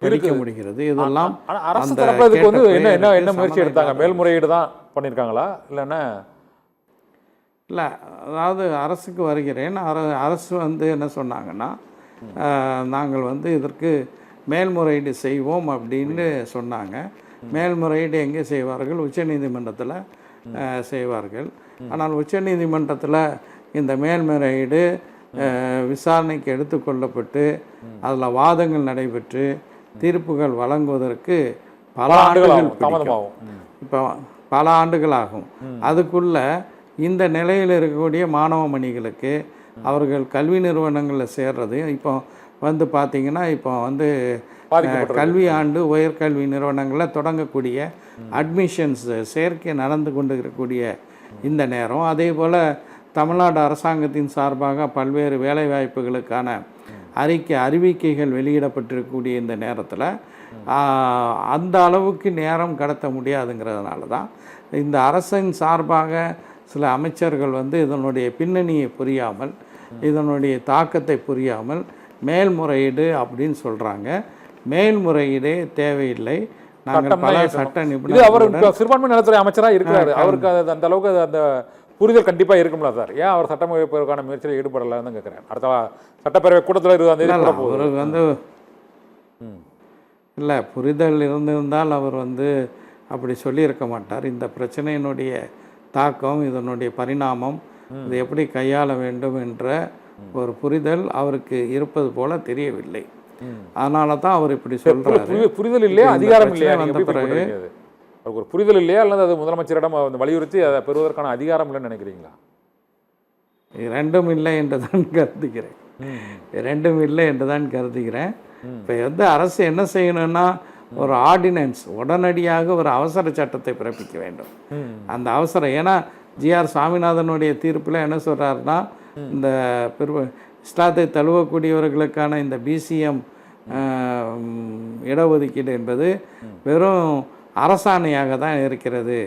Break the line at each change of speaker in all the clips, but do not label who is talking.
படிக்க முடிகிறது. இதெல்லாம்
அரசு தரப்புல இதுக்கு வந்து என்ன முயற்சி எடுத்தாங்க? மேல்முறையீடு தான் பண்ணியிருக்காங்களா இல்லைன்னா?
இல்லை, அதாவது அரசுக்கு வருகிறேன். அரசு வந்து என்ன சொன்னாங்கன்னா, நாங்கள் வந்து இதற்கு மேல்முறையீடு செய்வோம் அப்படின்னு சொன்னாங்க. மேல்முறையீடு எங்கே செய்வார்கள்? உச்சநீதிமன்றத்தில் செய்வார்கள். ஆனால் உச்சநீதிமன்றத்தில் இந்த மேல்முறையீடு விசாரணைக்கு எடுத்துக்கொள்ளப்பட்டு அதில் வாதங்கள் நடைபெற்று தீர்ப்புகள் வழங்குவதற்கு பல ஆண்டுகள் தாமதமாகும். இப்போ பல ஆண்டுகள் ஆகும். அதுக்குள்ள இந்த நிலையில் இருக்கக்கூடிய மாணவ மணிகளுக்கு அவர்கள் கல்வி நிறுவனங்களில் சேர்றது இப்போ வந்து பார்த்திங்கன்னா, இப்போ வந்து கல்வி ஆண்டு உயர்கல்வி நிறுவனங்களில் தொடங்கக்கூடிய அட்மிஷன்ஸ் சேர்க்கை நடந்து கொண்டு இருக்கக்கூடிய இந்த நேரம், அதே போல் தமிழ்நாடு அரசாங்கத்தின் சார்பாக பல்வேறு வேலைவாய்ப்புகளுக்கான அறிவிக்கைகள் வெளியிடப்பட்டிருக்கக்கூடிய இந்த நேரத்தில் அந்த அளவுக்கு நேரம் கடத்த முடியாதுங்கிறதுனால தான் இந்த அரசின் சார்பாக சில அமைச்சர்கள் வந்து இதனுடைய பின்னணியை புரியாமல், இதனுடைய தாக்கத்தை புரியாமல் மேல்முறையீடு அப்படின்னு சொல்கிறாங்க. மேல்முறையீடே தேவையில்லை, நாங்கள் பல சட்ட நிபுணர்.
அவர் சிறுபான்மை நலத்துறை அமைச்சராக இருக்கிறாரு, அவருக்கு அந்த அளவுக்கு அந்த புரிதல் கண்டிப்பாக இருக்கும்ல சார்? ஏன் அவர் சட்டமன்றக்கான முயற்சியில் ஈடுபடலான்னு தான் கேட்குறேன். அடுத்த சட்டப்பேரவை கூட்டத்தில் 20
அவருக்கு வந்து இல்லை, புரிதல் இருந்திருந்தால் அவர் வந்து அப்படி சொல்லியிருக்க மாட்டார். இந்த பிரச்சனையினுடைய தாக்கம், இதனுடைய பரிணாமம், இதை எப்படி கையாள வேண்டும் என்ற ஒரு புரிதல் அவருக்கு இருப்பது போல தெரியவில்லை. அதனால தான் அவர் இப்படி சொல்றாரு.
புரிதல் இல்லையா, அதிகாரம் இல்லையா? வந்த பிறகு அவருக்கு ஒரு புரிதல் இல்லையா, அல்லது அது முதலமைச்சரிடம் வலியுறுத்தி அதை பெறுவதற்கான அதிகாரம் இல்லைன்னு நினைக்கிறீங்களா?
இரண்டும் இல்லை என்று தான் கருதுகிறேன். இரண்டும் இல்லை என்று தான் கருதுகிறேன். இப்போ வந்து அரசு என்ன செய்யணும்னா, ஒரு ஆர்டினன்ஸ், உடனடியாக ஒரு அவசர சட்டத்தை பிறப்பிக்க வேண்டும். அந்த அவசரம், ஏன்னா ஜிஆர் சாமிநாதனுடைய தீர்ப்பில் என்ன சொல்கிறாருன்னா, இந்த இஸ்லாத்தை தழுவக்கூடியவர்களுக்கான இந்த பிசிஎம் இடஒதுக்கீடு என்பது வெறும் அரசாணையாக தான் இருக்கிறது,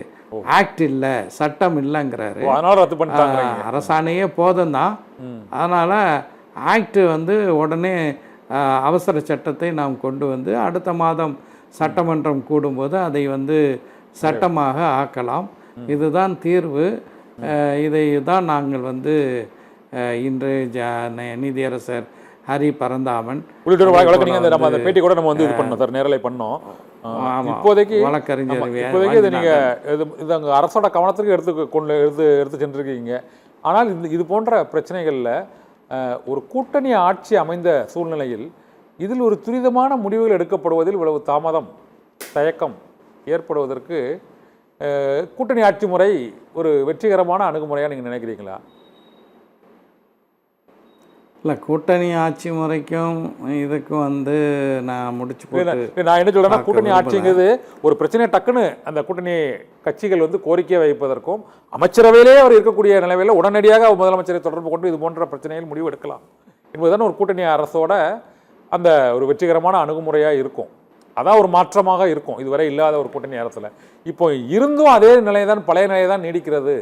ஆக்ட் இல்லை, சட்டம் இல்லைங்கிறாரு. அரசாணையே போதும் தான், அதனால் ஆக்ட் வந்து உடனே அவசர சட்டத்தை நாம் கொண்டு வந்து அடுத்த மாதம் சட்டமன்றம் கூடும்போது அதை வந்து சட்டமாக ஆக்கலாம். இதுதான் தீர்வு. இதை தான் நாங்கள் வந்து இன்று நீதியரசர் ஹரி பரந்தாமன்
உள்ளிட்ட பேட்டி கூட நம்ம வந்து இது பண்ணோம் சார், நேரலை பண்ணோம். இப்போதைக்கு வழக்கறிஞர் இதை நீங்கள் இது அங்கே அரசோட கவனத்துக்கு எடுத்து சென்றிருக்கீங்க. ஆனால் இது போன்ற பிரச்சனைகளில் ஒரு கூட்டணி ஆட்சி அமைந்த சூழ்நிலையில் இதில் ஒரு துரிதமான முடிவுகள் எடுக்கப்படுவதில் இவ்வளவு தாமதம், தயக்கம் ஏற்படுவதற்கு கூட்டணி ஆட்சி முறை ஒரு வெற்றிகரமான அணுகுமுறையாக நீங்கள் நினைக்கிறீங்களா?
இல்லை, கூட்டணி ஆட்சி முறைக்கும் இதுக்கும் வந்து நான் முடிச்சு போட்டு
நான் என்ன சொல்கிறேன்னா, கூட்டணி ஆட்சிங்கிறது ஒரு பிரச்சனையை டக்குன்னு அந்த கூட்டணி கட்சிகள் வந்து கோரிக்கை வைப்பதற்கும் அமைச்சரவையிலே அவர் இருக்கக்கூடிய நிலையில் உடனடியாக முதலமைச்சரை தொடர்பு கொண்டு இது போன்ற பிரச்சனைகள் முடிவு எடுக்கலாம் என்பதுதான் ஒரு கூட்டணி அரசோட அந்த ஒரு வெற்றிகரமான அணுகுமுறையாக இருக்கும். அதான் ஒரு மாற்றமாக இருக்கும் இதுவரை இல்லாத ஒரு கூட்டணி அரசில். இப்போ இருந்தும் அதே நிலையை தான், பழைய நிலையை தான் நீடிக்கிறது.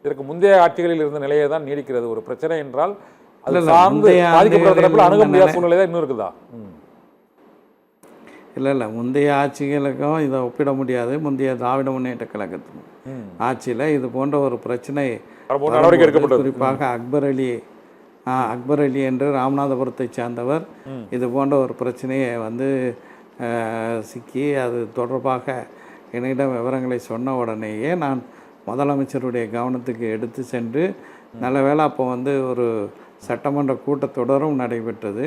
இதற்கு முந்தைய ஆட்சிகளில் இருந்த நிலையை தான் நீடிக்கிறது. ஒரு பிரச்சனை என்றால் அது சார்ந்து பாதிக்கப்படுற அணுக முடியாத சூழ்நிலை தான் இன்னும் இருக்குதா?
இல்லை, முந்தைய ஆட்சிகளுக்கும் இதை ஒப்பிட முடியாது. முந்தைய திராவிட முன்னேற்ற கழகத்தின் ஆட்சியில் இது போன்ற ஒரு பிரச்சனை
நடவடிக்கை எடுக்கப்பட்டது.
குறிப்பாக அக்பர் அலி என்று ராமநாதபுரத்தை சார்ந்தவர் இது போன்ற ஒரு பிரச்சனையை வந்து சிக்கி அது தொடர்பாக என்னிடம் விவரங்களை சொன்ன உடனேயே நான் முதலமைச்சருடைய கவனத்துக்கு எடுத்து சென்று, நல்ல வேளை அப்போ வந்து ஒரு சட்டமன்ற கூட்டத்தொடரும் நடைபெற்றது.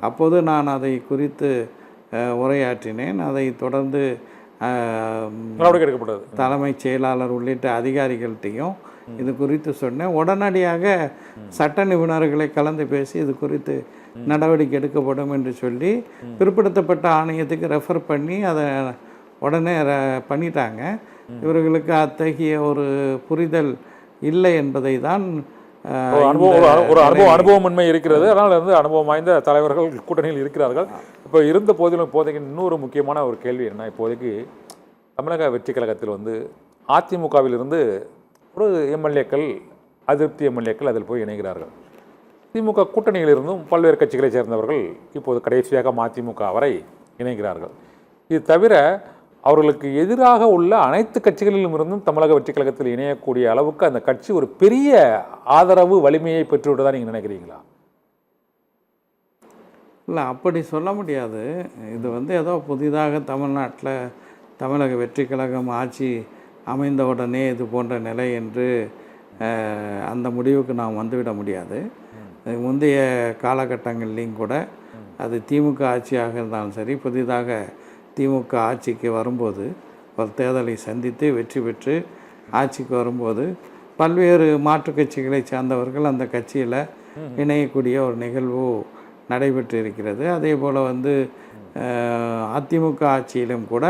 அப்போது நான் அதை குறித்து உரையாற்றினேன். அதை தொடர்ந்து தலைமைச் செயலாளர் உள்ளிட்ட அதிகாரிகள்கிட்டையும் இது குறித்து சொன்னேன். உடனடியாக சட்ட நிபுணர்களை கலந்து பேசி இது குறித்து நடவடிக்கை எடுக்கப்படும் என்று சொல்லி பிற்படுத்தப்பட்ட ஆணையத்துக்கு ரெஃபர் பண்ணி அதை உடனே பண்ணிட்டாங்க. இவர்களுக்கு அத்தகைய ஒரு புரிதல் இல்லை என்பதை தான்
அனுபவமின்மை இருக்கிறது. அதனால் வந்து அனுபவம் வாய்ந்த தலைவர்கள் கூட்டணியில் இருக்கிறார்கள். இப்போ இருந்த போதிலும் இப்போதைக்கு இன்னொரு முக்கியமான ஒரு கேள்வி என்ன, இப்போதைக்கு தமிழக வெற்றி கழகத்தில் வந்து அதிமுகவில் இருந்து ஒரு எம்எல்ஏக்கள், அதிருப்தி எம்எல்ஏக்கள் அதில் போய் இணைகிறார்கள். திமுக கூட்டணியில் இருந்தும் பல்வேறு கட்சிகளை சேர்ந்தவர்கள் இப்போது கடைசியாக மதிமுக வரை இணைகிறார்கள். இது தவிர அவர்களுக்கு எதிராக உள்ள அனைத்து கட்சிகளிலும் இருந்தும் தமிழக வெற்றி கழகத்தில் இணையக்கூடிய அளவுக்கு அந்த கட்சி ஒரு பெரிய ஆதரவு வலிமையை பெற்றுவிட்டதா நீங்கள் நினைக்கிறீங்களா?
இல்லை, அப்படி சொல்ல முடியாது. இது வந்து ஏதோ புதிதாக தமிழ்நாட்டில் தமிழக வெற்றி கழகம் ஆட்சி அமைந்த உடனே இது போன்ற நிலை என்று அந்த முடிவுக்கு நாம் வந்துவிட முடியாது. முந்தைய காலகட்டங்கள்லேயும் கூட அது திமுக ஆட்சியாக இருந்தாலும் சரி, புதிதாக திமுக ஆட்சிக்கு வரும்போது ஒரு தேர்தலை சந்தித்து வெற்றி பெற்று ஆட்சிக்கு வரும்போது பல்வேறு மாற்றுக் கட்சிகளை சார்ந்தவர்கள் அந்த கட்சியில் இணையக்கூடிய ஒரு நிகழ்வு நடைபெற்று இருக்கிறது. அதே போல் வந்து அதிமுக ஆட்சியிலும் கூட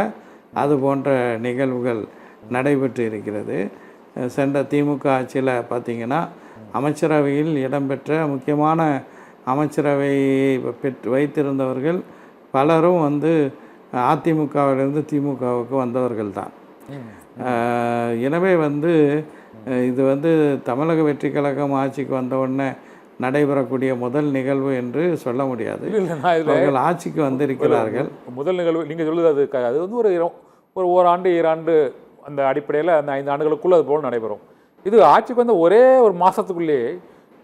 அது போன்ற நிகழ்வுகள் நடைபெற்று இருக்கிறது. சென்ற திமுக ஆட்சியில் பார்த்திங்கன்னா அமைச்சரவையில் இடம்பெற்ற முக்கியமான அமைச்சரவையை வைத்திருந்தவர்கள் பலரும் வந்து அதிமுகவிலிருந்து திமுகவுக்கு வந்தவர்கள் தான். எனவே வந்து இது வந்து தமிழக வெற்றி கழகம் ஆட்சிக்கு வந்த உடனே நடைபெறக்கூடிய முதல் நிகழ்வு என்று சொல்ல முடியாது. அவர்கள் ஆட்சிக்கு வந்திருக்கிறார்கள்.
முதல் நிகழ்வு நீங்கள் சொல்லுது அது வந்து ஒரு ஓராண்டு 2 ஆண்டு அந்த அடிப்படையில் அந்த 5 ஆண்டுகளுக்குள்ளே அது போல் நடைபெறும். இது ஆட்சிக்கு வந்த ஒரே ஒரு மாதத்துக்குள்ளே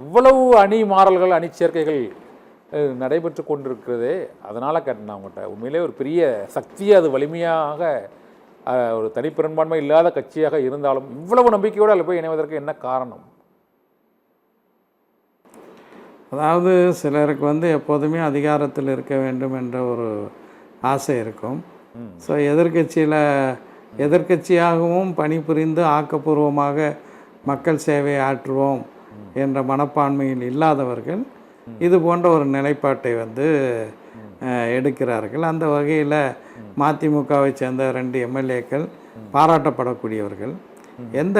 இவ்வளவு அணி மாறல்கள் அணி சேர்க்கைகள் நடைபெற்று கொண்டிருக்கிறதே. அதனால் கேட்டேன் அவங்ககிட்ட, உண்மையிலே ஒரு பெரிய சக்தியாக அது வலிமையாக ஒரு தனிப்பெரும்பான்மை இல்லாத கட்சியாக இருந்தாலும் இவ்வளவு நம்பிக்கையோடு அதில் போய் இணைவதற்கு என்ன காரணம்?
அதாவது சிலருக்கு வந்து எப்போதுமே அதிகாரத்தில் இருக்க வேண்டும் என்ற ஒரு ஆசை இருக்கும். ஸோ எதிர்கட்சியாகவும் பணிபுரிந்து ஆக்கப்பூர்வமாக மக்கள் சேவை ஆற்றுவோம் என்ற மனப்பான்மையில் இல்லாதவர்கள் இது போன்ற ஒரு நிலைப்பாட்டை வந்து எடுக்கிறார்கள். அந்த வகையில் மதிமுகவை சேர்ந்த 2 எம்எல்ஏக்கள் பாராட்டப்படக்கூடியவர்கள். எந்த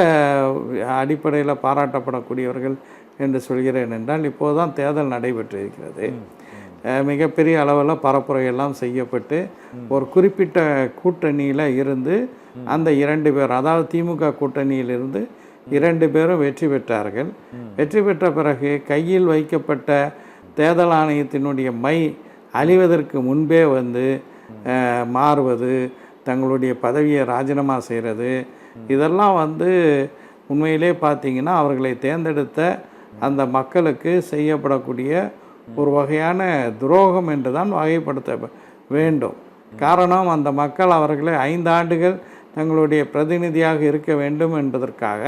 அடிப்படையில் பாராட்டப்படக்கூடியவர்கள் என்று சொல்கிறேன் என்றால், இப்போது தான் தேர்தல் நடைபெற்று இருக்கிறது. மிகப்பெரிய அளவில் பரப்புரையெல்லாம் செய்யப்பட்டு ஒரு குறிப்பிட்ட கூட்டணியில் இருந்து அந்த 2 பேர், அதாவது திமுக கூட்டணியிலிருந்து 2 பேரும் வெற்றி பெற்றார்கள். வெற்றி பெற்ற பிறகு கையில் வைக்கப்பட்ட தேர்தல் ஆணையத்தினுடைய மை அழிவதற்கு முன்பே வந்து மாறுவது, தங்களுடைய பதவியை ராஜினாமா செய்கிறது, இதெல்லாம் வந்து உண்மையிலே பார்த்திங்கன்னா அவர்களை தேர்ந்தெடுத்த அந்த மக்களுக்கு செய்யப்படக்கூடிய ஒரு வகையான துரோகம் என்று தான் வகைப்படுத்த வேண்டும். காரணம், அந்த மக்கள் அவர்களை 5 ஆண்டுகள் தங்களுடைய பிரதிநிதியாக இருக்க வேண்டும் என்பதற்காக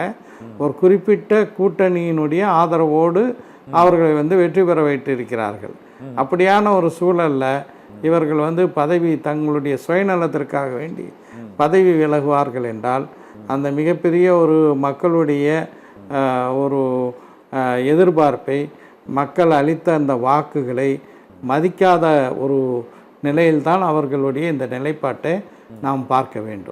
ஒரு குறிப்பிட்ட கூட்டணியினுடைய ஆதரவோடு அவர்களை வந்து வெற்றி பெற வைத்திருக்கிறார்கள். அப்படியான ஒரு சூழலில் இவர்கள் வந்து தங்களுடைய சுயநலத்திற்காக வேண்டி பதவி விலகுவார்கள் என்றால் அந்த மிகப்பெரிய ஒரு மக்களுடைய ஒரு எதிர்பார்ப்பை, மக்கள் அளித்த அந்த வாக்குகளை மதிக்காத ஒரு நிலையில்தான் அவர்களுடைய இந்த நிலைப்பாட்டை நாம் பார்க்க வேண்டும்.